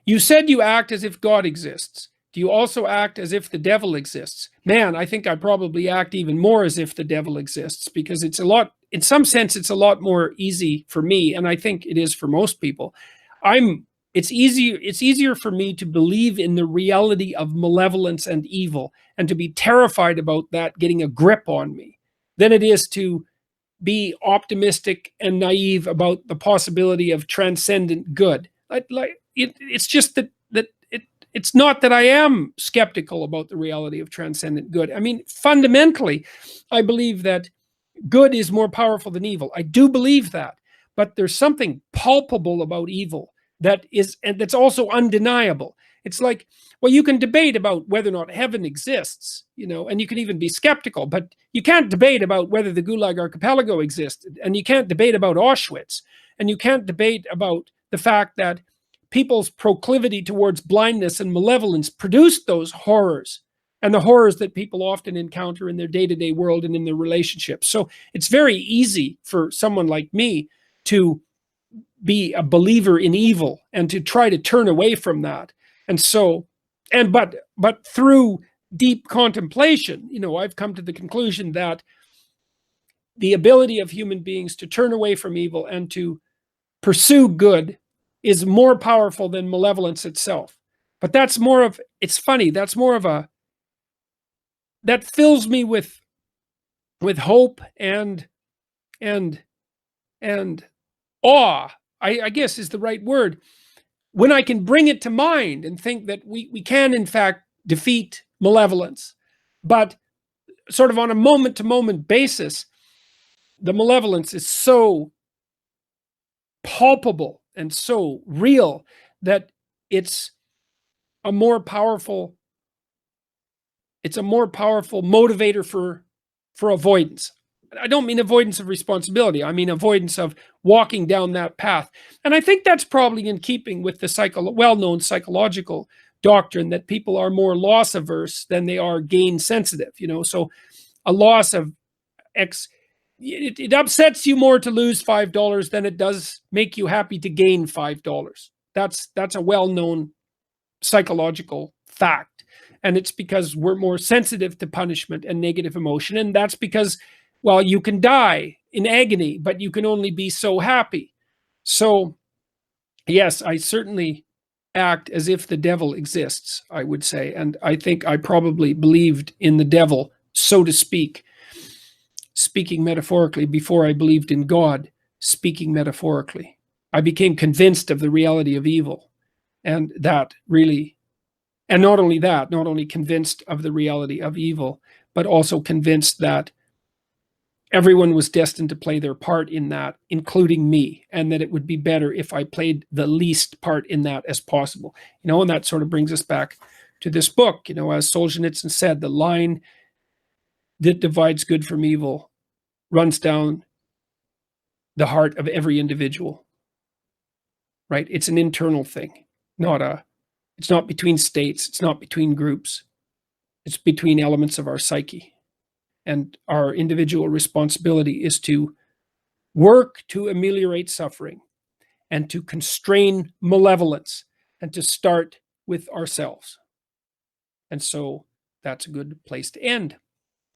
You said you act as if God exists. Do you also act as if the devil exists? Man, I think I probably act even more as if the devil exists, because it's a lot, in some sense, it's a lot more easy for me, and I think it is for most people. It's easier for me to believe in the reality of malevolence and evil and to be terrified about that getting a grip on me than it is to be optimistic and naive about the possibility of transcendent good. It's just it's not that I am skeptical about the reality of transcendent good. I mean, fundamentally, I believe that good is more powerful than evil. I do believe that, but there's something palpable about evil and that's also undeniable. It's like, well, you can debate about whether or not heaven exists, and you can even be skeptical, but you can't debate about whether the Gulag Archipelago existed, and you can't debate about Auschwitz, and you can't debate about the fact that people's proclivity towards blindness and malevolence produced those horrors, and the horrors that people often encounter in their day-to-day world and in their relationships. So it's very easy for someone like me to be a believer in evil and to try to turn away from that. And so, but through deep contemplation, I've come to the conclusion that the ability of human beings to turn away from evil and to pursue good is more powerful than malevolence itself. But it's funny, that fills me with hope and awe, I guess is the right word, when I can bring it to mind and think that we can in fact defeat malevolence, but sort of on a moment-to-moment basis, the malevolence is so palpable and so real that it's a more powerful motivator for avoidance. I don't mean avoidance of responsibility. I mean avoidance of walking down that path. And I think that's probably in keeping with the well-known psychological doctrine that people are more loss averse than they are gain sensitive. So a loss of X, it upsets you more to lose $5 than it does make you happy to gain $5. That's a well-known psychological fact. And it's because we're more sensitive to punishment and negative emotion. And that's because, well, you can die in agony, but you can only be so happy. So, yes, I certainly act as if the devil exists, I would say. And I think I probably believed in the devil, so to speak, speaking metaphorically, before I believed in God, speaking metaphorically. I became convinced of the reality of evil. And not only convinced of the reality of evil, but also convinced that everyone was destined to play their part in that, including me, and that it would be better if I played the least part in that as possible. And that sort of brings us back to this book. As Solzhenitsyn said, the line that divides good from evil runs down the heart of every individual, right? It's an internal thing, it's not between states, it's not between groups, it's between elements of our psyche. And our individual responsibility is to work to ameliorate suffering and to constrain malevolence and to start with ourselves. And so that's a good place to end.